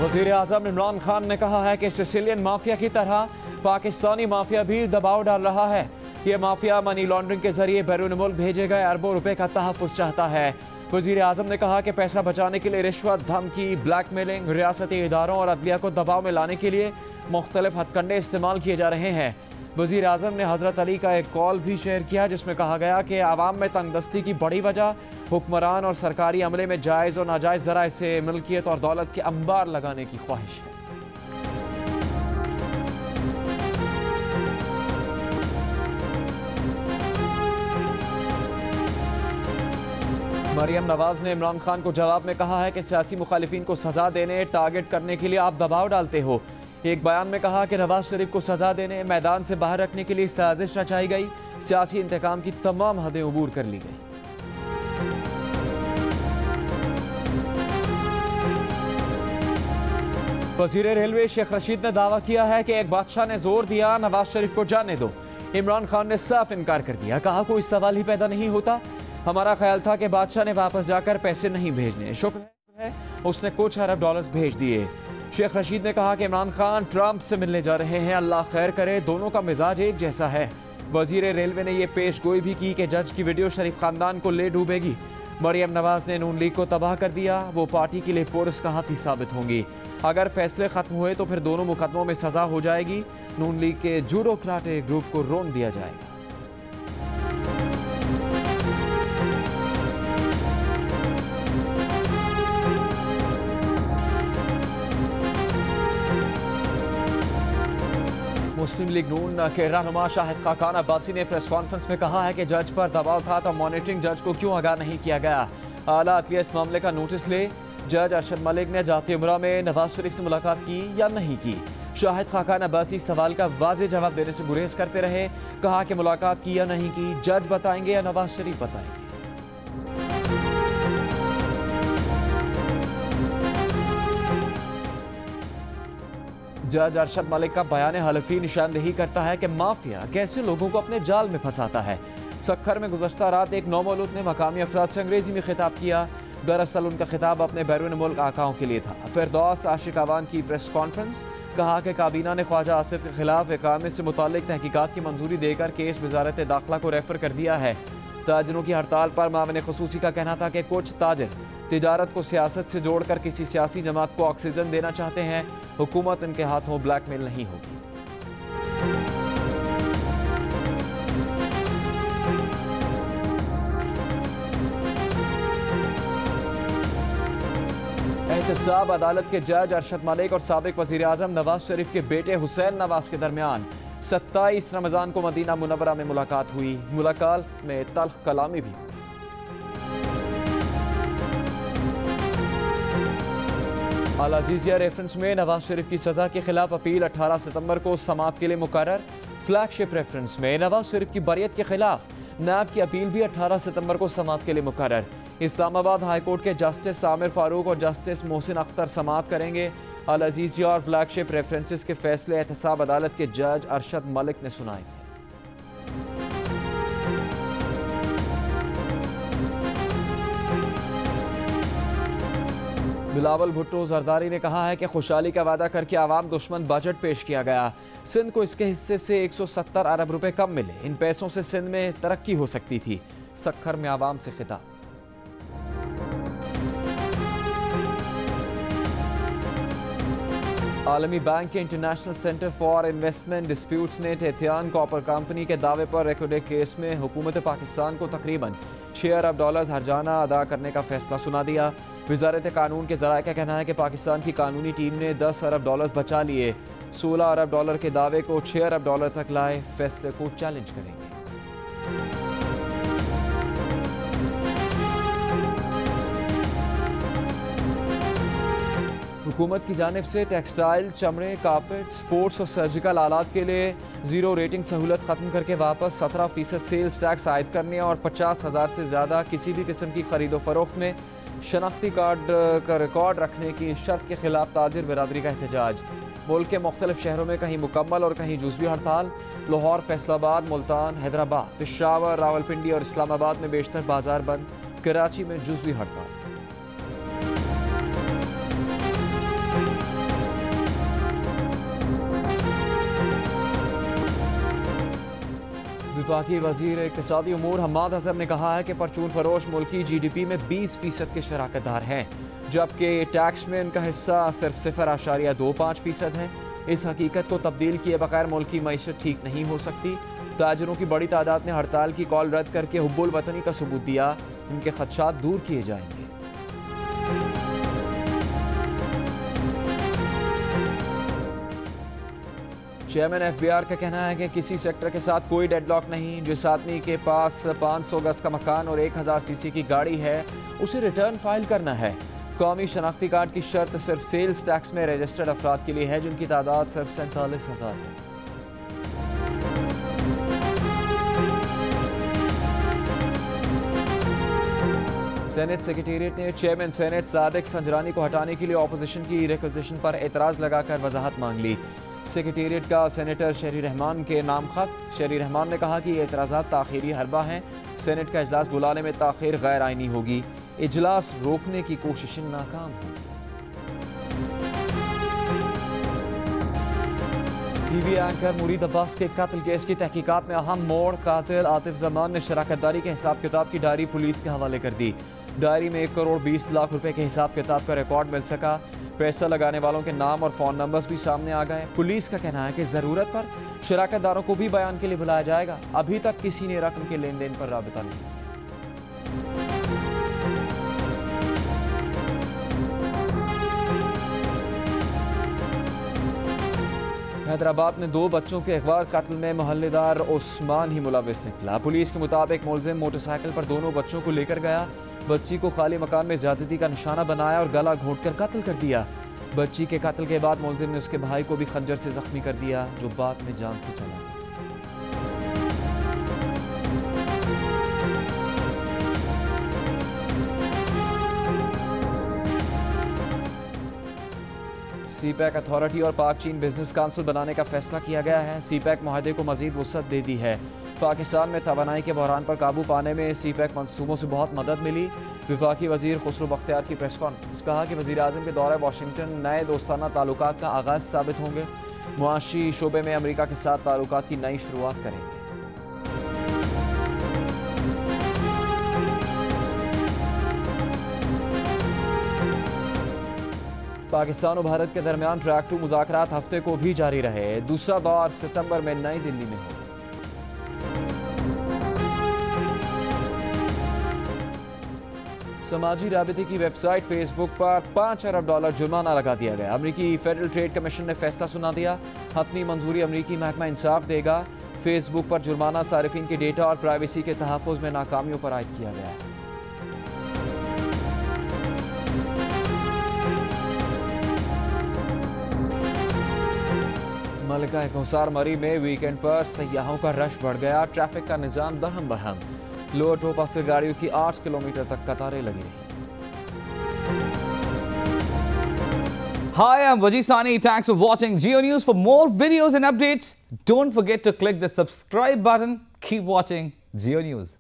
वज़ीर आज़म इमरान खान ने कहा है कि सिसिलियन माफिया की तरह पाकिस्तानी माफिया भी दबाव डाल रहा है। ये माफिया मनी लॉन्ड्रिंग के जरिए बैरून मुल्क भेजे गए अरबों रुपए का तहफ़्फ़ुज़ चाहता है। वज़ीर आज़म ने कहा कि पैसा बचाने के लिए रिश्वत, धमकी, ब्लैकमेलिंग, रियासती इदारों और अदलिया को दबाव में लाने के लिए मुख्तलिफ हथकंडे इस्तेमाल किए जा रहे हैं। वज़ीर आज़म ने हज़रत अली का एक कॉल भी शेयर किया जिसमें कहा गया कि आवाम में तंगदस्ती की बड़ी वजह हुक्मरान और सरकारी अमले में जायज़ और नाजायज़ ज़राए से मिल्कियत और दौलत के अंबार लगाने की ख्वाहिश है। मरियम नवाज ने इमरान खान को जवाब में कहा है कि सियासी मुखालिफिन को सजा देने, टारगेट करने के लिए आप दबाव डालते हो। एक बयान में कहा कि नवाज शरीफ को सजा देने, मैदान से बाहर रखने के लिए साजिश रचाई गई, सियासी इंतकाम की तमाम हदें अबूर कर ली गई। वज़ीर रेलवे शेख रशीद ने दावा किया है कि एक बादशाह ने जोर दिया नवाज शरीफ को जाने दो। इमरान खान ने साफ इनकार कर दिया, कहा कोई सवाल ही पैदा नहीं होता। हमारा ख्याल था कि बादशाह ने वापस जाकर पैसे नहीं भेजने, शुक्र है उसने कुछ अरब डॉलर्स भेज दिए। शेख रशीद ने कहा कि इमरान खान ट्रंप से मिलने जा रहे हैं, अल्लाह खैर करे, दोनों का मिजाज एक जैसा है। वज़ीर रेलवे ने यह पेश गोई भी की कि जज की वीडियो शरीफ खानदान को ले डूबेगी। मरियम नवाज ने नून लीग को तबाह कर दिया, वो पार्टी के लिए पुरस का हाथी साबित होंगी। अगर फैसले खत्म हुए तो फिर दोनों मुकदमों में सजा हो जाएगी। नून लीग के जूडोक्राटे ग्रुप को रोन दिया जाएगा। मुस्लिम लीग नून के रहनुमा शाहिद खाकान अब्बासी ने प्रेस कॉन्फ्रेंस में कहा है कि जज पर दबाव था तो मॉनिटरिंग जज को क्यों आगाह नहीं किया गया। आला अदलिया इस मामले का नोटिस ले। जज अरशद मलिक ने जाती उम्रा में नवाज शरीफ से मुलाकात की या नहीं की। शाहिद खाकान अब्बासी सवाल का वाज़ेह जवाब देने से गुरेज करते रहे, कहा कि मुलाकात की या नहीं की जज बताएंगे या नवाज शरीफ बताएंगे। जज अरशद मलिक का बयान हलफी निशानदेही करता है कि माफिया कैसे लोगों को अपने जाल में फंसाता है। सक्खर में गुज़श्ता रात एक नौमौलूद ने मकामी अफराद से अंग्रेजी में खिताब किया। दरअसल उनका खिताब अपने बैरून मुल्क आकाओं के लिए था। फिरदौस आशिक अवान की प्रेस कॉन्फ्रेंस, कहा कि काबीना ने ख्वाजा आसिफ के खिलाफ इकामे से मुताल्लिक तहकीकात की मंजूरी देकर केस वजारत दाखिला को रेफर कर दिया है। ताजरों की हड़ताल पर मामले खुसूसी का कहना था कि कुछ ताजर तिजारत को सियासत से जोड़कर किसी सियासी जमात को ऑक्सीजन देना चाहते हैं। हुकूमत इनके हाथों ब्लैकमेल नहीं होगी। एहतसाब अदालत के जज अरशद मलिक और साबिक वज़ीर आज़म नवाज शरीफ के बेटे हुसैन नवाज के दरमियान 27 रमज़ान को मदीना मुनव्वरा में मुलाकात हुई। मुलाकात में तल्ख कलामी भी। अल अज़ीज़िया रेफरेंस में नवाज शरीफ की सज़ा के खिलाफ अपील 18 सितंबर को समाअत के लिए मुकर्रर। फ्लैगशिप रेफरेंस में नवाज शरीफ की बरियत के खिलाफ नैब की अपील भी 18 सितंबर को समाअत के लिए मुकर्रर। इस्लामाबाद हाईकोर्ट के जस्टिस आमिर फारूक और जस्टिस मोहसिन अख्तर समाअत करेंगे। अल अज़ीज़िया और फ्लैगशिप रेफरेंसेस के फैसले एहतसाब अदालत के जज अरशद मलिक ने सुनाए थे। बिलावल भुट्टो जरदारी ने कहा है कि खुशहाली का वादा करके आवाम दुश्मन बजट पेश किया गया। सिंध को इसके हिस्से से 170 अरब रुपए कम मिले। इन पैसों से सिंध में तरक्की हो सकती थी। सक्खर में आवाम से खिताब। आलमी बैंक के international centre for investment disputes ने टेथियान कॉपर कंपनी के दावे पर रिकॉर्डेड केस में हुकूमत पाकिस्तान को तकरीबन 6 अरब डॉलर हर्जाना अदा करने का फैसला सुना दिया। वजारत कानून के ज़राए का कहना है कि पाकिस्तान की कानूनी टीम ने 10 अरब डॉलर बचा लिए। 16 अरब डॉलर के दावे को 6 अरब डॉलर तक लाए। फैसले को चैलेंज करेंगे। हुकूमत की जानिब से टेक्सटाइल, चमड़े, कारपेट, स्पोर्ट्स और सर्जिकल आलात के लिए 0 रेटिंग सहूलत ख़त्म करके वापस 17% सेल्स टैक्स आयद करने और 50,000 से ज़्यादा किसी भी किस्म की खरीदो फरोख्त में शनाख्ती कार्ड का रिकॉर्ड रखने की शर्त के खिलाफ ताजिर बिरादरी का एहतजाज। मुल्क के मुख्तलिफ शहरों में कहीं मुकम्मल और कहीं जुज़वी हड़ताल। लाहौर, फैसलाबाद, मुल्तान, हैदराबाद, पेशावर, रावलपिंडी और इस्लामाबाद में बेशतर बाजार बंद। कराची में जुज़वी हड़ताल। वफाकी वजीर इक़्तिसादी उमूर हम्माद अजहर ने कहा है कि परचून फरोश मुल्की GDP में 20% के शराकतदार हैं, जबकि टैक्स में इनका हिस्सा सिर्फ 0.25% है। इस हकीकत को तब्दील किए बगैर मुल्क की मईशत ठीक नहीं हो सकती। ताजरों की बड़ी तादाद ने हड़ताल की कॉल रद्द करके हुब्बुल वतनी का सबूत दिया। इनके खदशात दूर किए जाएंगे। चेयरमैन FBR का कहना है कि किसी सेक्टर के साथ कोई डेडलॉक नहीं। जिस आदमी के पास 500 गज का मकान और 1000 सीसी की गाड़ी है, उसे रिटर्न फाइल करना है। कौमी शनाख्ती कार्ड की शर्त सिर्फ सेल्स टैक्स में रजिस्टर्ड अफराद के लिए है, जिनकी तादाद सिर्फ 47,000 है। सेनेट सेक्रेटेरिएट ने चेयरमैन सेनेट सादिक संजरानी को हटाने के लिए ऑपोजिशन की रिक्वेजिशन पर एतराज़ लगाकर वजाहत मांग ली। सेक्रेटेरिएट का सेनेटर शहरी रहमान के नाम खत। शहरी रहमान ने कहा कि ये एतराज़ात ताख़ीरी हरबा हैं। सेनेट का इजलास बुलाने में ताख़ीर गैर आइनी होगी। इजलास रोकने की कोशिशें नाकाम हों। TV एंकर मुरीद अब्बास के कत्ल केस की तहकीकात में अहम मोड़। कातिल आतिफ जमान ने शराकतदारी के हिसाब किताब की डायरी पुलिस के हवाले कर दी। डायरी में 1 करोड़ 20 लाख रुपए के हिसाब किताब का रिकॉर्ड मिल सका। पैसा लगाने वालों के नाम और फ़ोन नंबर्स भी सामने आ गए। पुलिस का कहना है कि ज़रूरत पर शराकतदारों को भी बयान के लिए बुलाया जाएगा। अभी तक किसी ने रकम के लेन देन पर राबिता नहीं। हैदराबाद में 2 बच्चों के अगवा कत्ल में मोहल्लेदार उस्मान ही मुलविस निकला। पुलिस के मुताबिक मुलजिम मोटरसाइकिल पर दोनों बच्चों को लेकर गया। बच्ची को खाली मकान में ज्यादती का निशाना बनाया और गला घोंटकर कत्ल कर दिया। बच्ची के कत्ल के बाद मुलजिम ने उसके भाई को भी खंजर से जख्मी कर दिया, जो बाद में जान से चला। CPEC अथॉरिटी और पाक चीन बिजनेस काउंसिल बनाने का फैसला किया गया है। CPEC माहदे को मजीद वुसअत दे दी है। पाकिस्तान में तवानाई के बहरान पर काबू पाने में CPEC मंसूबों से बहुत मदद मिली। वफाकी वजीर खुसरो बख्तियार की प्रेस कॉन्फ्रेंस। कहा कि वजीर आज़म के दौरे वाशिंगटन नए दोस्ताना ताल्लुकात का आगाज़ साबित होंगे। मुआशी शोबे में अमरीका के साथ ताल्लुकात की नई शुरुआत करेंगे। पाकिस्तान और भारत के दरमियान ट्रैक 2 मुज़ाकरात हफ्ते को भी जारी रहे। दूसरा दौर सितंबर में नई दिल्ली में होगा। समाजी राबिते की वेबसाइट फेसबुक पर $5 अरब जुर्माना लगा दिया गया। अमरीकी फेडरल ट्रेड कमीशन ने फैसला सुना दिया। हतमी मंजूरी अमरीकी महकमा इंसाफ देगा। फेसबुक पर जुर्माना सारिफिन के डेटा और प्राइवेसी के तहफ़्फ़ुज़ में नाकामियों पर आयद किया गया है। मलिका कौसार मरी में वीकेंड पर सयाहों का रश बढ़ गया। ट्रैफिक का निजाम दहम बहम। लोअर टोपा से गाड़ियों की 8 किलोमीटर तक कतारें लगी रही। Hi, I'm Wajid Sani. Thanks for watching Geo News. For more videos and updates, don't forget to click the subscribe button. Keep watching Geo News.